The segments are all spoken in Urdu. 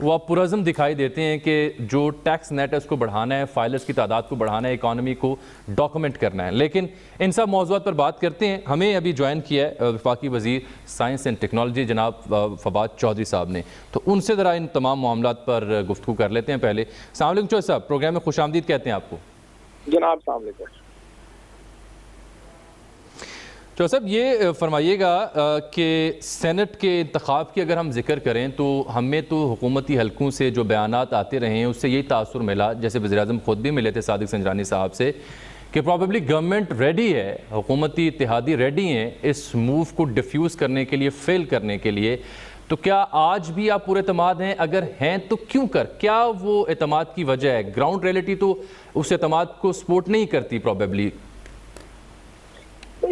وہ اب پرعزم دکھائی دیتے ہیں کہ جو ٹیکس نیٹ ہے اس کو بڑھانا ہے, فائلرز کی تعداد کو بڑھانا ہے, اکانومی کو ڈاکومنٹ کرنا ہے. لیکن ان سب موضوعات پر بات کرتے ہیں. ہمیں ابھی جوائن کیا ہے وفاقی وزیر سائنس اینڈ ٹیکنالوجی جناب فواد چودھری صاحب نے, تو ان سے ذرا ان تمام معاملات پر گفتگو کر لیتے ہیں. پہلے السلام علیکم چودھری صاحب, پروگرام میں خوش آمدید کہتے ہیں آپ کو. جناب السلام علیکم. چودھری صاحب یہ فرمائیے گا کہ سینٹ کے انتخاب کی اگر ہم ذکر کریں تو ہمیں تو حکومتی حلقوں سے جو بیانات آتے رہے ہیں اس سے یہی تاثر ملا, جیسے وزیراعظم خود بھی ملے تھے صادق سنجرانی صاحب سے, کہ پروبیبلی گورنمنٹ ریڈی ہے, حکومتی اتحادی ریڈی ہیں اس موو کو ڈیفیوز کرنے کے لیے, فیل کرنے کے لیے. تو کیا آج بھی آپ پورے اعتماد ہیں؟ اگر ہیں تو کیوں کیا وہ اعتماد کی وجہ ہے؟ گراؤنڈ ریئلٹی تو اس اعتماد کو سپورٹ نہیں کرتی پروبیبلی.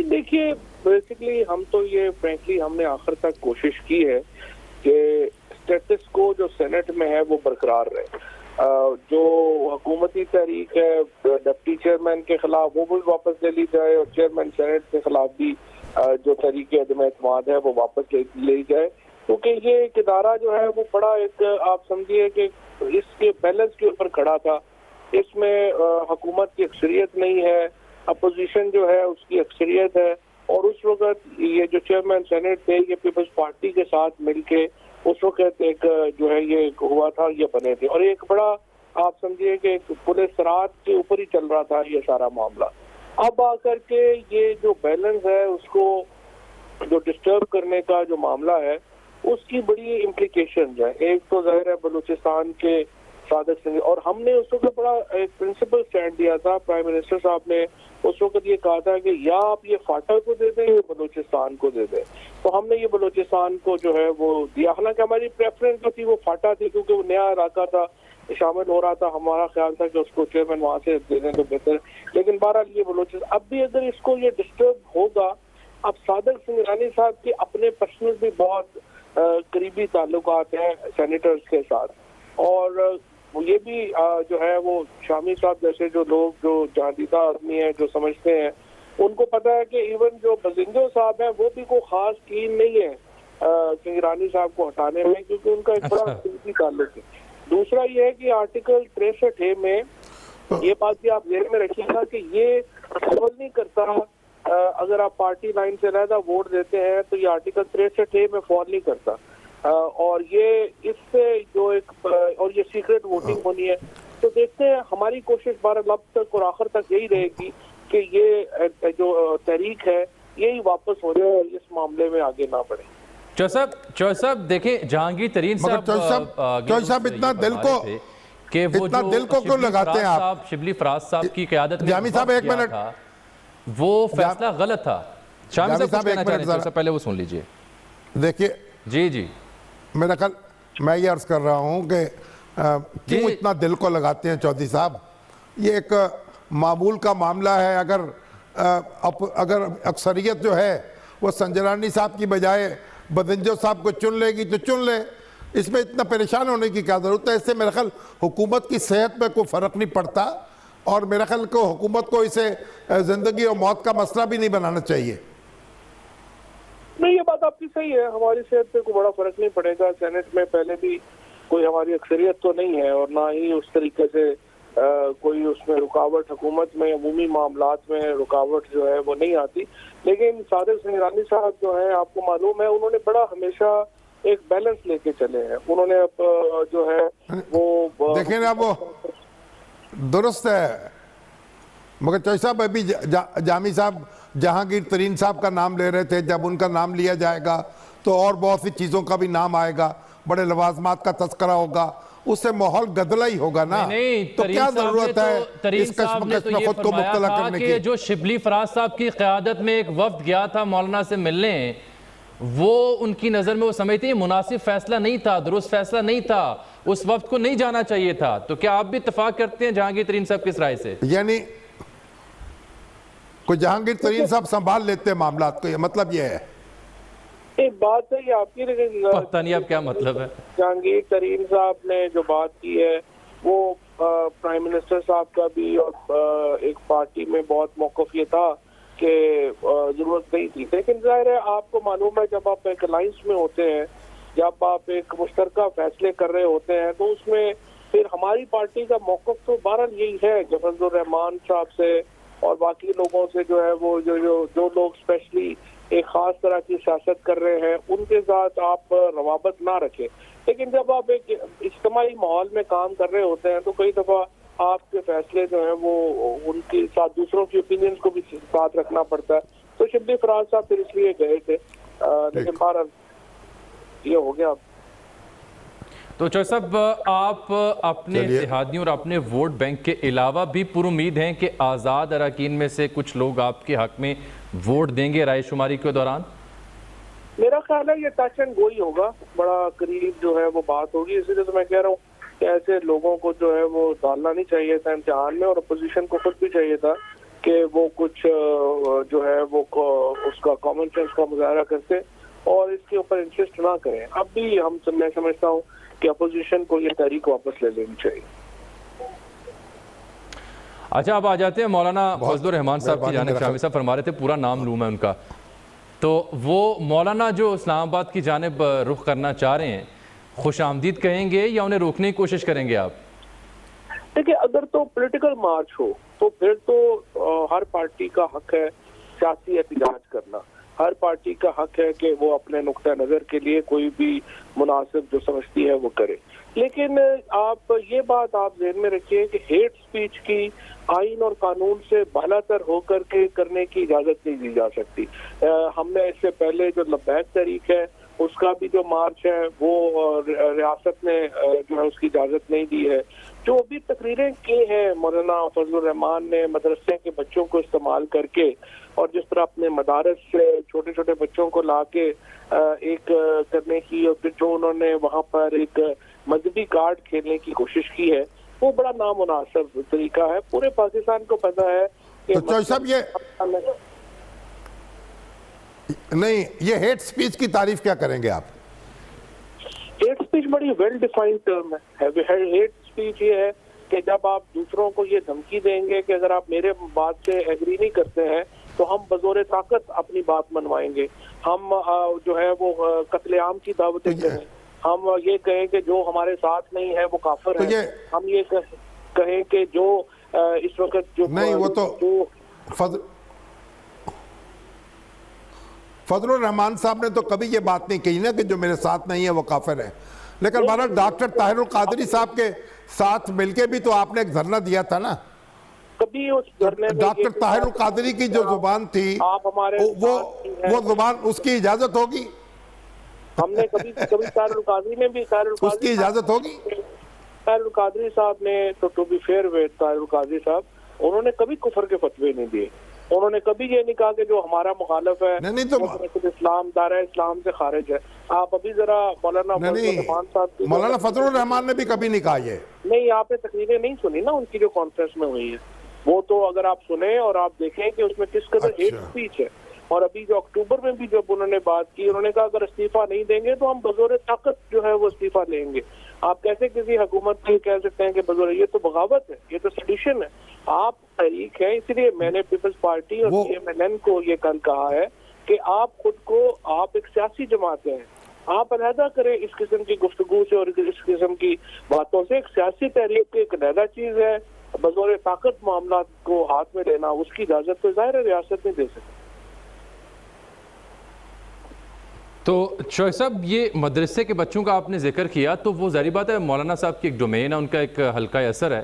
دیکھیے بیسیکلی ہم تو یہ فرینکلی ہم نے آخر تک کوشش کی ہے کہ اسٹیٹس کو جو سینٹ میں ہے وہ برقرار رہے. جو حکومتی تحریک ہے ڈپٹی چیئرمین کے خلاف وہ بھی واپس لے لی جائے, اور چیئرمین سینٹ کے خلاف بھی جو تحریک عدم اعتماد ہے وہ واپس لے لی جائے, کیونکہ یہ ایک ادارہ جو ہے وہ بڑا ایک آپ سمجھیے کہ اس کے بیلنس کے اوپر کھڑا تھا. اس میں حکومت کی اکثریت نہیں ہے, اپوزیشن جو ہے اس کی اکثریت ہے, اور اس وقت یہ جو چیئرمین سینٹ تھے یہ پیپلز پارٹی کے ساتھ مل کے اس وقت ایک جو ہے یہ ہوا تھا, یہ بنے تھے, اور ایک بڑا آپ سمجھیے کہ پولیس سرحد کے اوپر ہی چل رہا تھا یہ سارا معاملہ. اب آ کر کے یہ جو بیلنس ہے اس کو جو ڈسٹرب کرنے کا جو معاملہ ہے اس کی بڑی امپلیکیشن ہے. ایک تو ظاہر ہے بلوچستان کے صادق سنگھ, اور ہم نے اس وقت بڑا ایک پرنسپل سٹینڈ دیا تھا. پرائم منسٹر صاحب نے اس وقت یہ کہا تھا کہ یا آپ یہ فاٹا کو دے دیں یا بلوچستان کو دے دیں, تو ہم نے یہ بلوچستان کو جو ہے وہ دیا. حالانکہ ہماری پریفرنس جو تھی وہ فاٹا تھی, کیونکہ وہ نیا علاقہ تھا, شامل ہو رہا تھا. ہمارا خیال تھا کہ اس کو چیئرمین وہاں سے دے دیں تو بہتر. لیکن بہرحال یہ بلوچستان اب بھی اگر اس کو یہ ڈسٹرب ہوگا, اب صادق سنجرانی صاحب کے اپنے پرسنل بھی بہت قریبی تعلقات ہیں سینیٹرز کے ساتھ, اور یہ بھی جو ہے وہ شامی صاحب جیسے جو لوگ جو جہاندیدہ آدمی ہیں جو سمجھتے ہیں ان کو پتہ ہے کہ ایون جو بزنجو صاحب ہیں وہ بھی کوئی خاص کین نہیں ہے سنجرانی صاحب کو ہٹانے میں, کیونکہ ان کا ایک بڑا قریبی تعلق ہے. دوسرا یہ ہے کہ آرٹیکل 63 میں یہ بات بھی آپ ذہن میں رکھیے گا کہ یہ فال نہیں کرتا. اگر آپ پارٹی لائن سے علیحدہ ووٹ دیتے ہیں تو یہ آرٹیکل 63 میں فال نہیں کرتا, اور یہ اس سے جو ایک اور یہ سیکرٹ ووٹنگ ہونی ہے. تو دیکھتے ہیں, ہماری کوشش بہرحال اب تک اور آخر تک یہی رہے گی کہ یہ جو تحریک ہے یہی واپس ہو جائے اور اس معاملے میں آگے نہ بڑھے. چودھری صاحب دیکھیں, جہانگیر ترین صاحب اتنا دل کو کہ وہ جو کیوں لگاتے ہیں آپ؟ شبلی فراز صاحب کی قیادت میں جامی صاحب ایک منٹ, وہ فیصلہ غلط تھا. شامی صاحب کچھ کہنا چاہ رہے ہیں, پہلے وہ سن لیجئے. دیکھیے جی میرا خیال میں یہ عرض کر رہا ہوں کہ کیوں اتنا دل کو لگاتے ہیں چودھری صاحب. یہ ایک معمول کا معاملہ ہے. اگر اکثریت جو ہے وہ سنجرانی صاحب کی بجائے بدنجو صاحب کو چن لے گی تو چن لے, اس میں اتنا پریشان ہونے کی کیا ضرورت ہے. اس سے میرا خیال حکومت کی صحت میں کوئی فرق نہیں پڑتا, اور میرا خیال کو حکومت کو اسے زندگی اور موت کا مسئلہ بھی نہیں بنانا چاہیے. نہیں, یہ بات آپ کی صحیح ہے, ہماری صحت پہ کوئی بڑا فرق نہیں پڑے گا. سینٹ میں پہلے بھی کوئی ہماری اکثریت تو نہیں ہے, اور نہ ہی اس طریقے سے کوئی اس میں رکاوٹ, حکومت میں عمومی معاملات میں رکاوٹ جو ہے وہ نہیں آتی. لیکن صادق سنجرانی صاحب جو ہیں آپ کو معلوم ہے انہوں نے بڑا ہمیشہ ایک بیلنس لے کے چلے ہیں. انہوں نے اب جو ہے وہ دیکھیں نا, وہ درست ہے, مگر چودھری صاحب ابھی جامی صاحب جہانگیر ترین صاحب کا نام لے رہے تھے. جب ان کا نام لیا جائے گا تو اور بہت سی چیزوں کا بھی نام آئے گا, بڑے لوازمات کا تذکرہ ہوگا, اس سے ماحول گدلا ہی ہوگا نا. تو کیا ضرورت ہے اس کشمکش میں خود کو مبتلا کرنے کی. جو شبلی فراز صاحب کی قیادت میں ایک وفد گیا تھا مولانا سے ملنے, وہ ان کی نظر میں وہ سمجھتے ہیں مناسب فیصلہ نہیں تھا, درست فیصلہ نہیں تھا, اس وفد کو نہیں جانا چاہیے تھا. تو کیا آپ بھی اتفاق کرتے ہیں جہانگیر ترین صاحب کس رائے سے؟ یعنی کوئی جہانگیر ترین صاحب سنبھال لیتے ہیں معاملات کو, یہ مطلب یہ ہے؟ ایک بات ہے یہ آپ کی, لیکن پتہ نہیں اب کیا مطلب ہے. جہانگیر ترین صاحب نے جو بات کی ہے وہ پرائم منسٹر صاحب کا بھی اور ایک پارٹی میں بہت موقف یہ تھا کہ ضرورت نہیں تھی. لیکن ظاہر ہے آپ کو معلوم ہے جب آپ ایک الائنس میں ہوتے ہیں جب آپ ایک مشترکہ فیصلے کر رہے ہوتے ہیں تو اس میں پھر ہماری پارٹی کا موقف تو بہرحال یہی ہے کہ فضل الرحمان صاحب سے اور باقی لوگوں سے جو ہے وہ جو لوگ اسپیشلی ایک خاص طرح کی سیاست کر رہے ہیں ان کے ساتھ آپ روابط نہ رکھیں. لیکن جب آپ ایک اجتماعی ماحول میں کام کر رہے ہوتے ہیں تو کئی دفعہ آپ کے فیصلے جو ہیں وہ ان کے ساتھ دوسروں کی اوپینینز کو بھی ساتھ رکھنا پڑتا ہے. تو شبلی فراز صاحب پھر اس لیے گئے تھے, لیکن بہرحال یہ ہو گیا. تو چوہے صاحب, آپ اپنے اتحادیوں اور اپنے ووٹ بینک کے علاوہ بھی پر امید ہیں کہ آزاد اراکین میں سے کچھ لوگ آپ کے حق میں ووٹ دیں گے رائے شماری کے دوران؟ میرا خیال ہے یہ ٹچ اینڈ گو ہی ہوگا, بڑا قریب جو ہے وہ بات ہوگی. اسی لیے تو میں کہہ رہا ہوں کہ ایسے لوگوں کو جو ہے وہ ڈالنا نہیں چاہیے تھا امتحان میں, اور اپوزیشن کو خود بھی چاہیے تھا کہ وہ کچھ جو ہے وہ اس کا کامن سینس کا مظاہرہ کرتے اور اس کے اوپر انسسٹ نہ کریں. اب بھی میں سمجھتا ہوں کہ اپوزیشن کو یہ تحریک واپس لے لینی چاہیے. اچھا, اب آ جاتے ہیں مولانا فضل الرحمان صاحب کی جانب. شامی صاحب فرما رہے تھے پورا نام لوں میں ان کا, تو وہ مولانا جو اسلام آباد کی جانب رخ کرنا چاہ رہے ہیں, خوش آمدید کہیں گے یا انہیں روکنے کی کوشش کریں گے آپ؟ دیکھیں, اگر تو پولیٹیکل مارچ ہو تو پھر تو ہر پارٹی کا حق ہے سیاسی احتجاج کرنا. ہر پارٹی کا حق ہے کہ وہ اپنے نقطہ نظر کے لیے کوئی بھی مناسب جو سمجھتی ہے وہ کرے. لیکن آپ یہ بات آپ ذہن میں رکھیے کہ ہیٹ سپیچ کی آئین اور قانون سے بالا تر ہو کر کے کرنے کی اجازت نہیں دی جا سکتی. ہم نے اس سے پہلے جو لبیک تحریک ہے اس کا بھی جو مارچ ہے وہ ریاست نے جو ہے اس کی اجازت نہیں دی ہے. جو بھی تقریریں کی ہیں مولانا فضل الرحمان نے مدرسے کے بچوں کو استعمال کر کے, اور جس طرح اپنے مدارس سے چھوٹے چھوٹے بچوں کو لا کے ایک کرنے کی, اور جو انہوں نے وہاں پر ایک مذہبی کارڈ کھیلنے کی کوشش کی ہے, وہ بڑا نامناسب طریقہ ہے. پورے پاکستان کو پتہ ہے کہ چوہے صاحب یہ نہیں, یہ ہیٹ سپیچ کی تعریف کیا کریں گے آپ؟ ہیٹ سپیچ بڑی ویل ڈیفائنڈ ٹرم ہے. ہیٹ سپیچ یہ ہے کہ جب آپ دوسروں کو یہ دھمکی دیں گے کہ اگر آپ میرے بات سے ایگری نہیں کرتے ہیں تو ہم بزور طاقت اپنی بات منوائیں گے, ہم جو ہے وہ قتل عام کی دعوتیں کریں, ہم یہ کہیں کہ جو ہمارے ساتھ نہیں ہے وہ کافر ہے, ہم یہ کہیں کہ جو اس وقت جو نہیں, وہ تو فضل الرحمان صاحب نے تو کبھی یہ بات نہیں کہی نا کہ جو میرے ساتھ نہیں ہے وہ کافر ہے. لیکن بہرحال ڈاکٹر طاہر القادری صاحب کے ساتھ مل کے بھی تو آپ نے ایک دھرنا دیا تھا نا. کبھی اس دھرنے میں ڈاکٹر طاہر القادری کی جو زبان تھی وہ زبان, اس کی اجازت ہوگی؟ ہم نے کبھی طاہر القادری نے بھی اس کی اجازت ہوگی؟ طاہر القادری صاحب نے تو be fair wait Tahir Al-Qadri Sahib, انہوں نے کبھی کفر کے فتوے نہیں دیے. انہوں نے کبھی یہ نہیں کہا کہ جو ہمارا مخالف ہے اسلام دارہ اسلام سے خارج ہے. آپ ابھی ذرا مولانا فضل الرحمان صاحب, مولانا فضل الرحمان نے بھی کبھی نہیں کہا یہ. نہیں, آپ نے تقریریں نہیں سنی نا ان کی جو کانفرنس میں ہوئی ہے, وہ تو اگر آپ سنیں اور آپ دیکھیں کہ اس میں کس قدر ہیٹ سپیچ ہے. اور ابھی جو اکتوبر میں بھی جب انہوں نے بات کی, انہوں نے کہا اگر استعفیٰ نہیں دیں گے تو ہم بزور طاقت جو ہے وہ استعفیٰ لیں گے. آپ کیسے کسی حکومت کو کہہ سکتے ہیں کہ بزور, یہ تو بغاوت ہے, یہ تو سیڈیشن ہے. آپ تحریک ہے, اسی لیے میں نے پیپلز پارٹی اور PMLN کو یہ کل کہا ہے کہ آپ خود کو, آپ ایک سیاسی جماعت ہیں, آپ علیحدہ کریں اس قسم کی گفتگو سے اور اس قسم کی باتوں سے. ایک سیاسی تحریک ایک علیحدہ چیز ہے, بزور طاقت معاملات کو ہاتھ میں لینا اس کی اجازت تو ظاہر ہے ریاست نہیں دے سکتی. تو چوہے صاحب, یہ مدرسے کے بچوں کا آپ نے ذکر کیا, تو وہ ظاہری بات ہے مولانا صاحب کی ایک ڈومین ہے, ان کا ایک حلقہ اثر ہے,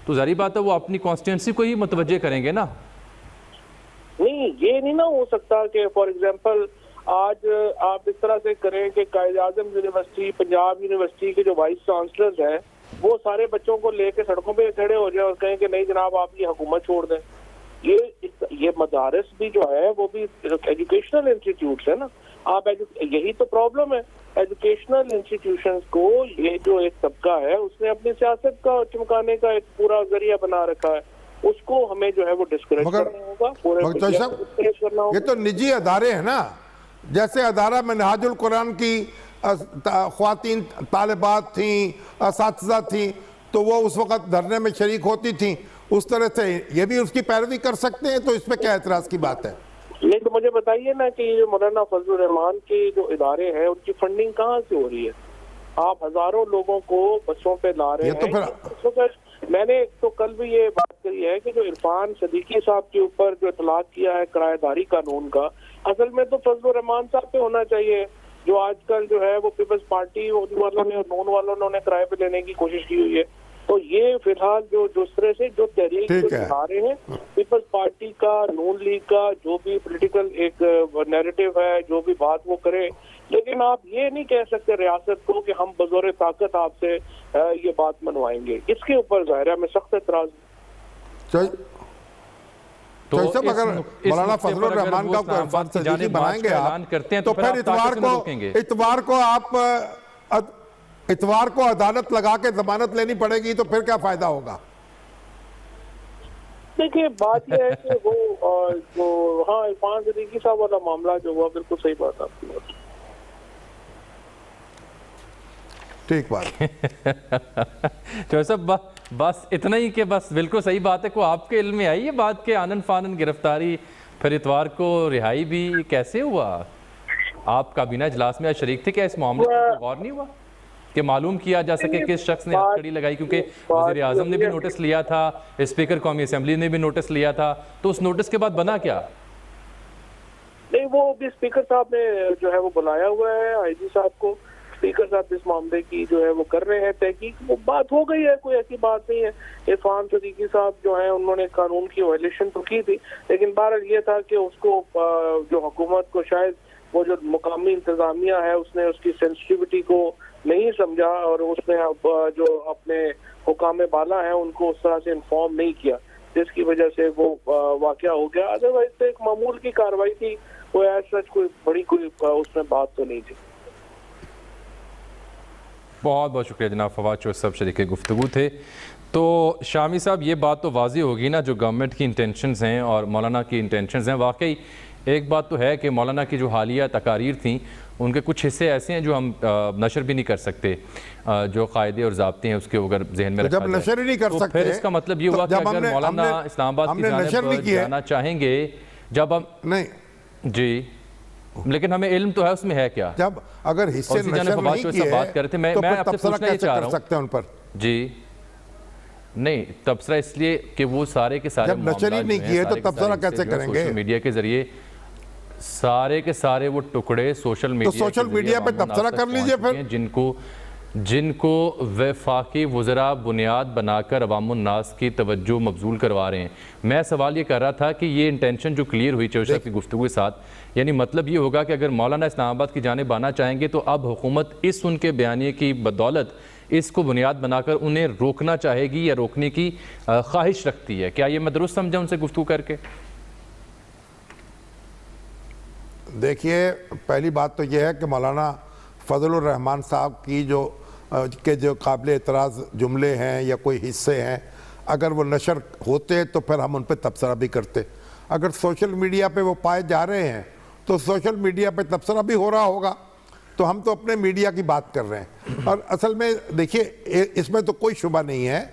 تو ظاہری بات ہے وہ اپنی کانسٹیٹنسی کو ہی متوجہ کریں گے نا. نہیں, یہ نہیں نا ہو سکتا کہ فار ایگزامپل آج آپ اس طرح سے کریں کہ قائد اعظم یونیورسٹی, پنجاب یونیورسٹی کے جو وائس چانسلرز ہیں وہ سارے بچوں کو لے کے سڑکوں پہ کھڑے ہو جائیں اور کہیں کہ نہیں جناب آپ یہ حکومت چھوڑ دیں. یہ مدارس بھی جو ہے وہ بھی ایجوکیشنل انسٹیٹیوٹس ہیں نا. آپ یہی تو پرابلم ہے, ایجوکیشنل انسٹیٹیوشنز کو یہ جو ایک طبقہ ہے اس نے اپنی سیاست کا چمکانے کا ایک پورا ذریعہ بنا رکھا ہے, اس کو ہمیں جو ہے وہ ڈسکریج کرنا ہوگا. یہ تو نجی ادارے ہیں نا, جیسے ادارہ منہاج القرآن کی خواتین طالبات تھیں, اساتذہ تھیں, تو وہ اس وقت دھرنے میں شریک ہوتی تھیں, اس طرح سے یہ بھی اس کی پیروی کر سکتے ہیں. تو اس پہ کیا اعتراض کی بات ہے؟ نہیں تو مجھے بتائیے نا کہ یہ مولانا فضل الرحمان کے جو ادارے ہیں ان کی فنڈنگ کہاں سے ہو رہی ہے؟ آپ ہزاروں لوگوں کو بسوں پہ لا رہے ہیں. میں نے تو کل بھی یہ بات کری ہے کہ جو عرفان صدیقی صاحب کے اوپر جو اطلاق کیا ہے کرایہ داری قانون کا، اصل میں تو فضل الرحمان صاحب پہ ہونا چاہیے، جو آج کل جو ہے وہ پیپلز پارٹی والوں نے اور نون والوں نے کرائے پہ لینے کی کوشش کی ہوئی ہے. تو یہ فی الحال جو اس طرح سے جو تحریک چلا رہے ہیں پیپلز پارٹی کا، نون لیگ کا، جو بھی پولیٹیکل ایک نیریٹو ہے، جو بھی بات وہ کرے، لیکن آپ یہ نہیں کہہ سکتے ریاست کو کہ ہم بزور طاقت آپ سے یہ بات منوائیں گے. اس کے اوپر ظاہر ہے میں سخت اعتراض. تو اگر مولانا فضل الرحمان کا کوئی عرفان صدیقی بنائیں گے آپ تو پھر اتوار کو عدالت لگا کے ضمانت لینی پڑے گی، تو پھر کیا فائدہ ہوگا؟ دیکھیے بات یہ ہے کہ وہ ہاں عرفان صدیقی صاحب والا معاملہ جو ہوا بالکل صحیح بات آپ کی بات. ٹھیک بات. تو سب بس اتنا ہی کہ بس بالکل صحیح بات ہے. کو آپ کے علم میں آئی یہ بات کہ آنن فانن گرفتاری پھر اتوار کو رہائی بھی کیسے ہوا؟ آپ کابینہ اجلاس میں شریک تھے، کیا اس معاملے پر غور نہیں ہوا کہ معلوم کیا جا سکے کس شخص نے ہتھکڑی لگائی؟ کیونکہ وزیر اعظم نے بھی نوٹس لیا تھا، اسپیکر قومی اسمبلی نے بھی نوٹس لیا تھا، تو اس نوٹس کے بعد بنا کیا؟ نہیں وہ بھی اسپیکر صاحب نے جو ہے وہ بلایا ہوا ہے آئی جی صاحب کو. اسپیکر صاحب اس معاملے کی جو ہے وہ کر رہے ہیں تحقیق. وہ بات ہو گئی ہے، کوئی ایسی بات نہیں ہے. عرفان صدیقی صاحب جو ہیں انہوں نے قانون کی وائلیشن تو کی تھی، لیکن بہرحال یہ تھا کہ اس کو جو حکومت کو شاید وہ جو مقامی انتظامیہ ہے اس نے اس کی سینسٹیوٹی کو نہیں سمجھا، اور اس نے جو اپنے حکام بالا ہیں ان کو اس طرح سے انفارم نہیں کیا، جس کی وجہ سے وہ واقعہ ہو گیا. ادروائز تو ایک معمول کی کارروائی تھی، کوئی ایسا کوئی بڑی کوئی اس میں بات تو نہیں تھی. بہت بہت شکریہ جناب فواد چوہدری صاحب، شریک گفتگو تھے. تو شامی صاحب یہ بات تو واضح ہوگی نا جو گورنمنٹ کی انٹینشنز ہیں اور مولانا کی انٹینشنز ہیں. واقعی ایک بات تو ہے کہ مولانا کی جو حالیہ تقاریر تھیں ان کے کچھ حصے ایسے ہیں جو ہم نشر بھی نہیں کر سکتے، جو قاعدے اور ضابطے ہیں اس کے اگر ذہن میں رکھا جائے. جب نشر ہی نہیں کر سکتے تو پھر اس کا مطلب یہ ہوا کہ اگر مولانا اسلام آباد کی جانب جانا چاہیں گے، جب ہم نہیں جی لیکن ہمیں علم تو ہے اس میں ہے کیا، جب اگر حصے نشر نہیں کیے تو پھر تبصرہ کیسے کر سکتے ہیں ان پر؟ جی نہیں تبصرہ اس لیے کہ وہ سارے کے سارے جب نشر ہی نہیں کیے تو تبصرہ کیسے کریں گے؟ سوشل میڈیا کے ذریعے سارے کے سارے وہ ٹکڑے سوشل میڈیا پہ تبصرہ کر لیجئے پھر، جن کو وفاقی وزراء بنیاد بنا کر عوام الناس کی توجہ مبذول کروا رہے ہیں. میں سوال یہ کر رہا تھا کہ یہ انٹینشن جو کلیئر ہوئی چوہدری صاحب کی گفتگو کے ساتھ، یعنی مطلب یہ ہوگا کہ اگر مولانا اسلام آباد کی جانب آنا چاہیں گے تو اب حکومت اس ان کے بیانیے کی بدولت اس کو بنیاد بنا کر انہیں روکنا چاہے گی یا روکنے کی خواہش رکھتی ہے. کیا یہ میں درست سمجھا ان سے گفتگو کر کے؟ دیکھیے پہلی بات تو یہ ہے کہ مولانا فضل الرحمان صاحب کی جو قابل اعتراض جملے ہیں یا کوئی حصے ہیں، اگر وہ نشر ہوتے تو پھر ہم ان پہ تبصرہ بھی کرتے. اگر سوشل میڈیا پہ وہ پائے جا رہے ہیں تو سوشل میڈیا پہ تبصرہ بھی ہو رہا ہوگا. تو ہم تو اپنے میڈیا کی بات کر رہے ہیں. اور اصل میں دیکھیے اس میں تو کوئی شبہ نہیں ہے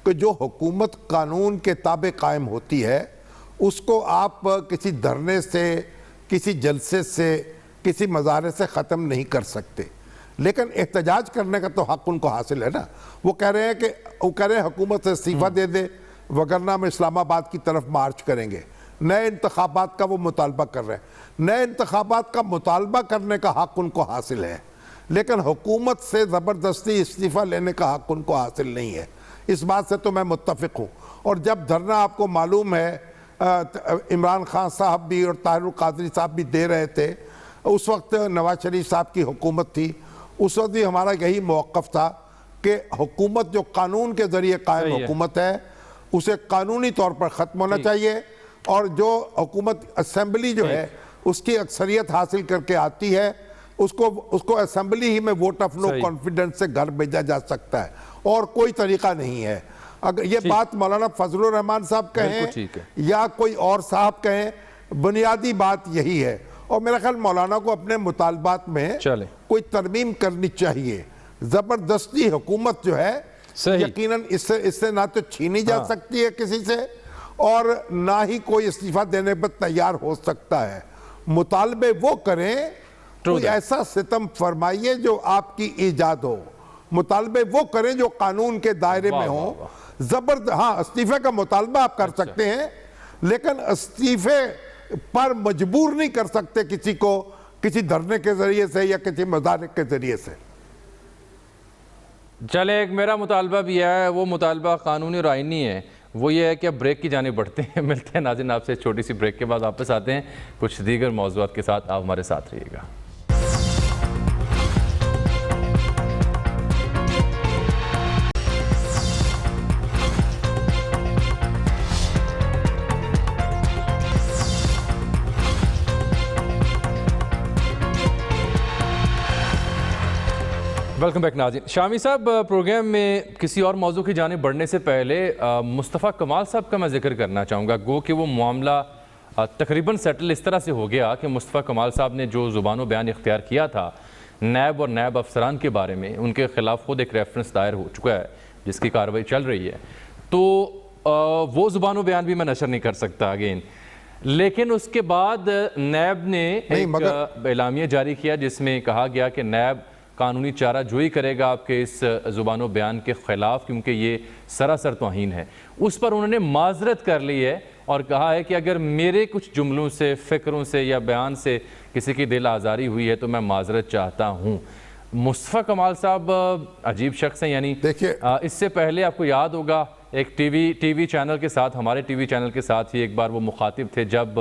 کہ جو حکومت قانون کے تابع قائم ہوتی ہے اس کو آپ کسی دھرنے سے، کسی جلسے سے، کسی مظاہرے سے ختم نہیں کر سکتے. لیکن احتجاج کرنے کا تو حق ان کو حاصل ہے نا. وہ کہہ رہے ہیں حکومت سے استعفیٰ دے دے وگرنہ ہم اسلام آباد کی طرف مارچ کریں گے. نئے انتخابات کا وہ مطالبہ کر رہے ہیں. نئے انتخابات کا مطالبہ کرنے کا حق ان کو حاصل ہے، لیکن حکومت سے زبردستی استعفیٰ لینے کا حق ان کو حاصل نہیں ہے. اس بات سے تو میں متفق ہوں. اور جب دھرنا آپ کو معلوم ہے عمران خان صاحب بھی اور طاہر القادری صاحب بھی دے رہے تھے، اس وقت نواز شریف صاحب کی حکومت تھی، اس وقت بھی ہمارا یہی موقف تھا کہ حکومت جو قانون کے ذریعے قائم حکومت ہے اسے قانونی طور پر ختم ہونا چاہیے. اور جو حکومت اسمبلی جو ہے اس کی اکثریت حاصل کر کے آتی ہے اس کو اسمبلی ہی میں ووٹ آف نو کانفیڈنس سے گھر بھیجا جا سکتا ہے، اور کوئی طریقہ نہیں ہے. اگر یہ بات مولانا فضل الرحمان صاحب کہیں یا کوئی اور صاحب کہیں، بنیادی بات یہی ہے. اور میرا خیال مولانا کو اپنے مطالبات میں کوئی ترمیم کرنی چاہیے. زبردستی حکومت جو ہے یقیناً اس سے نہ تو چھینی جا سکتی ہے کسی سے، اور نہ ہی کوئی استعفیٰ دینے پر تیار ہو سکتا ہے. مطالبے وہ کریں, کوئی ایسا ستم فرمائیے جو آپ کی ایجاد ہو. مطالبے وہ کریں جو قانون کے دائرے میں ہوں. ہاں استعفے کا مطالبہ آپ کر سکتے ہیں, لیکن استعفے پر مجبور نہیں کر سکتے کسی کو, کسی دھرنے کے ذریعے سے یا کسی مظاہرے کے ذریعے سے. چلے ایک میرا مطالبہ بھی ہے, وہ مطالبہ قانونی اور آئینی ہے, وہ یہ ہے کہ اب بریک کی جانب بڑھتے ہیں. ملتے ہیں ناظرین آپ سے چھوٹی سی بریک کے بعد واپس آتے ہیں کچھ دیگر موضوعات کے ساتھ. آپ ہمارے ساتھ رہیے گا. ویلکم بیک ناظرین. شامی صاحب, پروگرام میں کسی اور موضوع کی جانب بڑھنے سے پہلے مصطفیٰ کمال صاحب کا میں ذکر کرنا چاہوں گا. گو کہ وہ معاملہ تقریباً سیٹل اس طرح سے ہو گیا کہ مصطفیٰ کمال صاحب نے جو زبان و بیان اختیار کیا تھا نیب اور نیب افسران کے بارے میں, ان کے خلاف خود ایک ریفرنس دائر ہو چکا ہے جس کی کارروائی چل رہی ہے, تو وہ زبان و بیان بھی میں نشر نہیں کر سکتا اگین. لیکن اس کے بعد نیب نے ایک اعلامیہ جاری کیا جس میں کہا گیا کہ نیب قانونی چارہ جوئی کرے گا آپ کے اس زبان و بیان کے خلاف, کیونکہ یہ سراسر توہین ہے. اس پر انہوں نے معذرت کر لی ہے اور کہا ہے کہ اگر میرے کچھ جملوں سے, فکروں سے یا بیان سے کسی کی دل آزاری ہوئی ہے تو میں معذرت چاہتا ہوں. مصطفیٰ کمال صاحب عجیب شخص ہیں. یعنی اس سے پہلے آپ کو یاد ہوگا ایک ٹی وی چینل کے ساتھ, ہمارے ٹی وی چینل کے ساتھ ہی ایک بار وہ مخاطب تھے جب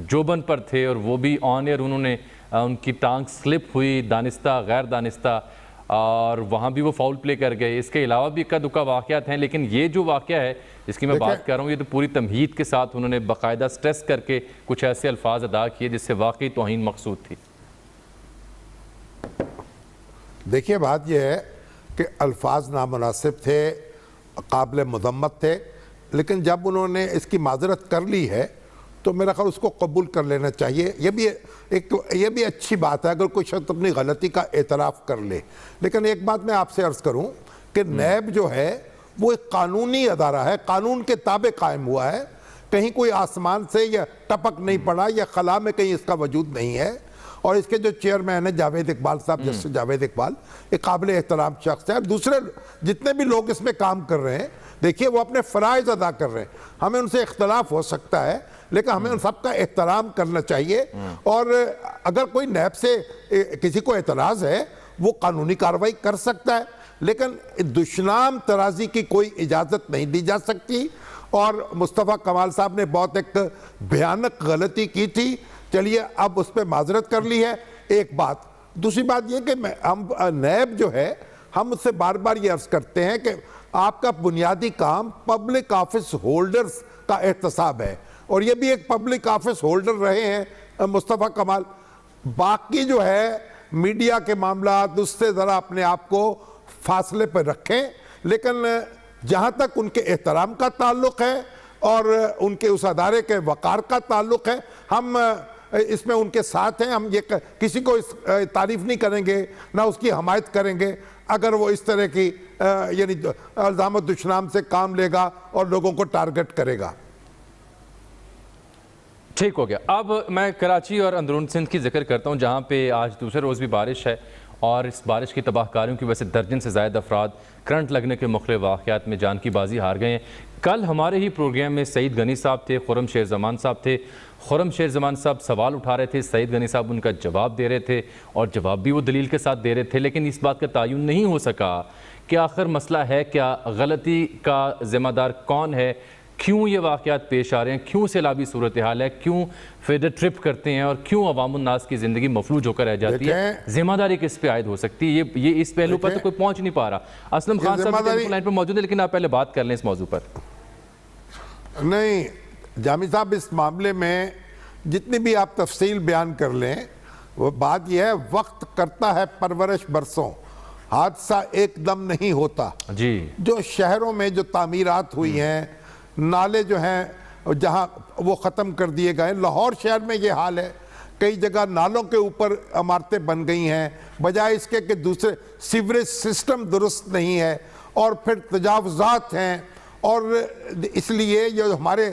جوبن پر تھے, اور وہ بھی آن ایئر انہوں نے ان کی ٹانگ سلپ ہوئی دانستہ غیر دانستہ, اور وہاں بھی وہ فاؤل پلے کر گئے. اس کے علاوہ بھی اکا دکا واقعات ہیں, لیکن یہ جو واقعہ ہے جس کی میں بات کر رہا ہوں یہ تو پوری تمہید کے ساتھ انہوں نے باقاعدہ سٹریس کر کے کچھ ایسے الفاظ ادا کیے جس سے واقعی توہین مقصود تھی. دیکھیے بات یہ ہے کہ الفاظ نامناسب تھے, قابل مذمت تھے, لیکن جب انہوں نے اس کی معذرت کر لی ہے تو میرا خیال اس کو قبول کر لینا چاہیے. یہ بھی اچھی بات ہے اگر کوئی شخص اپنی غلطی کا اعتراف کر لے. لیکن ایک بات میں آپ سے عرض کروں کہ نیب جو ہے وہ ایک قانونی ادارہ ہے, قانون کے تابع قائم ہوا ہے. کہیں کوئی آسمان سے یا ٹپک نہیں پڑا یا خلا میں کہیں اس کا وجود نہیں ہے. اور اس کے جو چیئرمین ہیں جاوید اقبال صاحب, جسٹس جاوید اقبال, ایک قابل احترام شخص ہے. اور دوسرے جتنے بھی لوگ اس میں کام کر رہے ہیں دیکھیے وہ اپنے فرائض ادا کر رہے ہیں. ہمیں ان سے اختلاف ہو سکتا ہے لیکن ہمیں ان سب کا احترام کرنا چاہیے. اور اگر کوئی نیب سے کسی کو اعتراض ہے وہ قانونی کارروائی کر سکتا ہے, لیکن دشنام ترازی کی کوئی اجازت نہیں دی جا سکتی. اور مصطفیٰ کمال صاحب نے بہت ایک بھیانک غلطی کی تھی, چلیے اب اس پہ معذرت کر لی ہے. ایک بات. دوسری بات یہ کہ ہم نیب جو ہے ہم اس سے بار بار یہ عرض کرتے ہیں کہ آپ کا بنیادی کام پبلک آفس ہولڈرز کا احتساب ہے, اور یہ بھی ایک پبلک آفس ہولڈر رہے ہیں مصطفیٰ کمال. باقی جو ہے میڈیا کے معاملات اس سے ذرا اپنے آپ کو فاصلے پر رکھیں, لیکن جہاں تک ان کے احترام کا تعلق ہے اور ان کے اس ادارے کے وقار کا تعلق ہے ہم اس میں ان کے ساتھ ہیں. ہم یہ کسی کو اس تعریف نہیں کریں گے نہ اس کی حمایت کریں گے اگر وہ اس طرح کی یعنی الزام و دشنام سے کام لے گا اور لوگوں کو ٹارگٹ کرے گا. ٹھیک ہو گیا. اب میں کراچی اور اندرون سندھ کی ذکر کرتا ہوں جہاں پہ آج دوسرے روز بھی بارش ہے, اور اس بارش کی تباہ کاریوں کی وجہ سے درجن سے زائد افراد کرنٹ لگنے کے مختلف واقعات میں جان کی بازی ہار گئے ہیں. کل ہمارے ہی پروگرام میں سعید غنی صاحب تھے, خرم شیر زمان صاحب تھے. خرم شیر زمان صاحب سوال اٹھا رہے تھے, سعید غنی صاحب ان کا جواب دے رہے تھے, اور جواب بھی وہ دلیل کے ساتھ دے رہے تھے, لیکن اس بات کا تعین نہیں ہو سکا کہ آخر مسئلہ ہے کیا, غلطی کا ذمہ دار کون ہے, کیوں یہ واقعات پیش آ رہے ہیں, کیوں سیلابی صورتحال ہے, کیوں فیڈر ٹرپ کرتے ہیں, اور کیوں عوام الناس کی زندگی مفلوج ہو کر رہ جاتی ہے. ذمہ داری کس پہ عائد ہو سکتی ہے, یہ اس پہلو پر تو کوئی پہنچ نہیں پا رہا. اسلم خان صاحب ٹیلی فون لائن پر موجود ہے, لیکن آپ پہلے بات کر لیں اس موضوع پر. نہیں جامی صاحب, اس معاملے میں جتنی بھی آپ تفصیل بیان کر لیں وہ بات یہ ہے وقت کرتا ہے پرورش برسوں, حادثہ ایک دم نہیں ہوتا. جی جو شہروں میں جو تعمیرات ہوئی ہیں, نالے جو ہیں جہاں وہ ختم کر دیے گئے, لاہور شہر میں یہ حال ہے, کئی جگہ نالوں کے اوپر عمارتیں بن گئی ہیں بجائے اس کے کہ دوسرے سیوریج سسٹم درست نہیں ہے, اور پھر تجاوزات ہیں. اور اس لیے جو ہمارے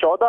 14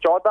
14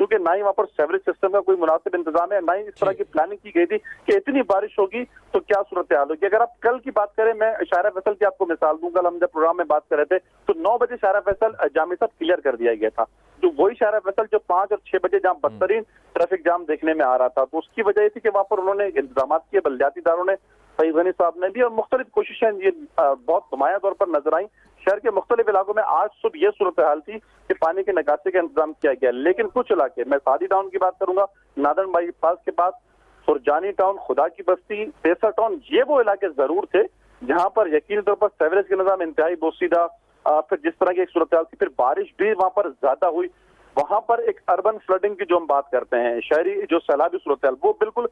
کیونکہ نہ ہی وہاں پر سیوریج سسٹم کا کوئی مناسب انتظام ہے، نہ ہی اس طرح کی پلاننگ کی گئی تھی کہ اتنی بارش ہوگی تو کیا صورتحال ہوگی۔ اگر آپ کل کی بات کریں، میں شارع فیصل کی آپ کو مثال دوں، کل ہم جب پروگرام میں بات کر رہے تھے تو 9 بجے شارع فیصل جامع صاحب کلیئر کر دیا گیا تھا، جو وہی شارع فیصل جو 5 اور 6 بجے جہاں بدترین ٹریفک جام دیکھنے میں آ رہا تھا، تو اس کی وجہ یہ تھی کہ وہاں پر انہوں نے انتظامات کیے، بلدیاتی اداروں نے، فیض غنی صاحب نے بھی، اور مختلف کوششیں یہ بہت نمایاں طور پر نظر آئیں۔ شہر کے مختلف علاقوں میں آج صبح یہ صورتحال تھی کہ پانی کے نکاسی کا انتظام کیا گیا، لیکن کچھ علاقے، میں سعدی ٹاؤن کی بات کروں گا، نادن بائی پاس کے پاس، فرجانی ٹاؤن، خدا کی بستی، پیسا ٹاؤن، یہ وہ علاقے ضرور تھے جہاں پر یقینی طور پر سیوریج کا نظام انتہائی بوسیدہ، پھر جس طرح کی ایک صورتحال تھی، پھر بارش بھی وہاں پر زیادہ ہوئی، وہاں پر ایک اربن فلڈنگ کی جو ہم بات کرتے ہیں، شہری جو سیلابی صورتحال، وہ بالکل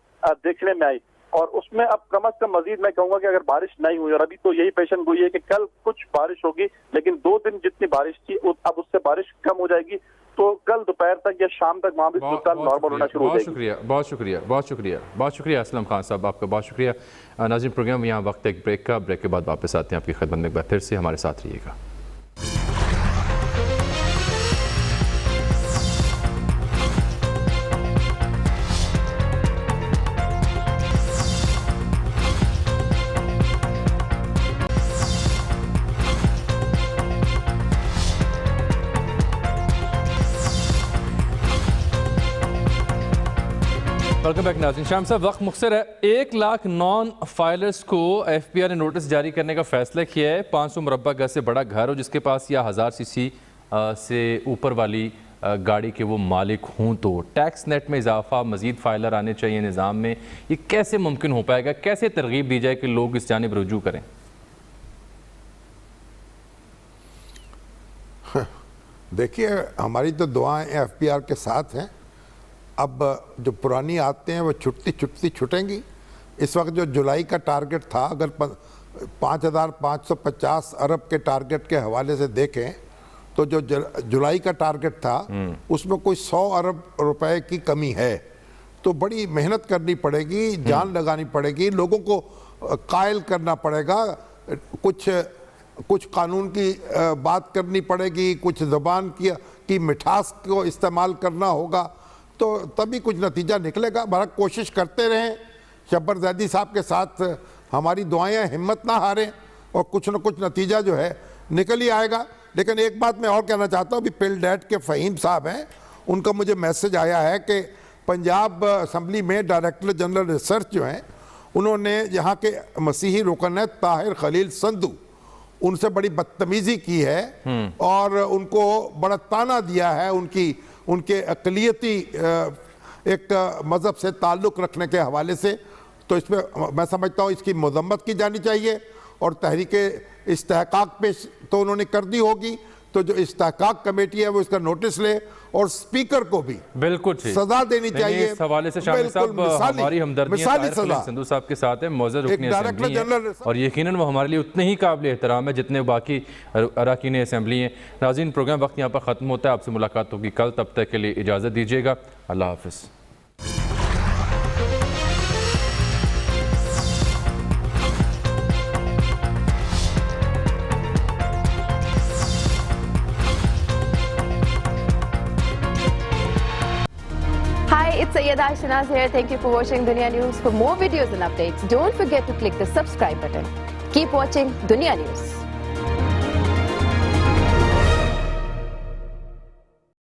دیکھنے میں آئی۔ اور اس میں اب کم از کم مزید میں کہوں گا کہ اگر بارش نہیں ہوئی، اور ابھی تو یہی پیشن گوئی ہے کہ کل کچھ بارش ہوگی، لیکن 2 دن جتنی بارش تھی اب اس سے بارش کم ہو جائے گی، تو کل دوپہر تک یا شام تک وہاں بھی صورتحال نارمل ہونا شروع ہو جائے گی۔ بہت شکریہ اسلم خان صاحب، آپ کا بہت شکریہ۔ ناظرین، پروگرام یہاں وقت ایک بریک کا، بریک کے بعد واپس آتے ہیں آپ کی خدمت میں، ایک بار پھر سے ہمارے ساتھ رہیے گا۔ ویلکم بیک ناظرین۔ شام صاحب، وقت مختصر ہے، 1 لاکھ نان فائلرز کو ایف بی آئی نے نوٹس جاری کرنے کا فیصلہ کیا ہے۔ 500 مربع گز سے بڑا گھر ہو جس کے پاس یا 1000 سی سی سے اوپر والی گاڑی کے وہ مالک ہوں تو ٹیکس نیٹ میں اضافہ، مزید فائلر آنے چاہیے نظام میں، یہ کیسے ممکن ہو پائے گا؟ کیسے ترغیب دی جائے کہ لوگ اس جانب رجوع کریں؟ دیکھیے، ہماری تو دعائیں ایف پی آر کے ساتھ ہیں، اب جو پرانی آتے ہیں وہ چھٹتی چھٹیں گی۔ اس وقت جو جولائی کا ٹارگٹ تھا، اگر 5550 ارب کے ٹارگٹ کے حوالے سے دیکھیں تو جو جولائی کا ٹارگٹ تھا اس میں کوئی 100 ارب روپے کی کمی ہے، تو بڑی محنت کرنی پڑے گی، جان لگانی پڑے گی، لوگوں کو قائل کرنا پڑے گا، کچھ قانون کی بات کرنی پڑے گی، کچھ زبان کی مٹھاس کو استعمال کرنا ہوگا، تو تبھی کچھ نتیجہ نکلے گا۔ بہرحال کوشش کرتے رہیں، شبر زیدی صاحب کے ساتھ ہماری دعائیں، ہمت نہ ہاریں، اور کچھ نہ کچھ نتیجہ جو ہے نکل ہی آئے گا۔ لیکن ایک بات میں اور کہنا چاہتا ہوں، ابھی پل ڈیٹ کے فہیم صاحب ہیں، ان کا مجھے میسج آیا ہے کہ پنجاب اسمبلی میں ڈائریکٹر جنرل ریسرچ جو ہیں، انہوں نے یہاں کے مسیحی رکن ہے طاہر خلیل سندھو، ان سے بڑی بدتمیزی کی ہے اور ان کو بڑا تانا دیا ہے، ان کے اقلیتی ایک مذہب سے تعلق رکھنے کے حوالے سے۔ تو اس میں میں سمجھتا ہوں اس کی مذمت کی جانی چاہیے، اور تحریک استحقاق پیش تو انہوں نے کر دی ہوگی، تو جو استحقاق کمیٹی ہے وہ اس کا نوٹس لے، اور سپیکر کو بھی بالکل سزا دینی چاہیے۔ اس حوالے سے شامی صاحب ہماری ہمدردیاں طاہر خلیل سندھو صاحب کے ساتھ ہیں، معزز رکن اسمبلی ہیں، اور یقیناً وہ ہمارے لیے اتنے ہی قابل احترام ہے جتنے باقی اراکین اسمبلی ہیں۔ ناظرین، پروگرام وقت یہاں پر ختم ہوتا ہے، آپ سے ملاقات ہوگی کل، تب تک کے لیے اجازت دیجیے گا، اللہ حافظ۔ Hi, it's Sayyeda Shanaz here. Thank you for watching Dunia News. For more videos and updates, don't forget to click the subscribe button. Keep watching Dunia News.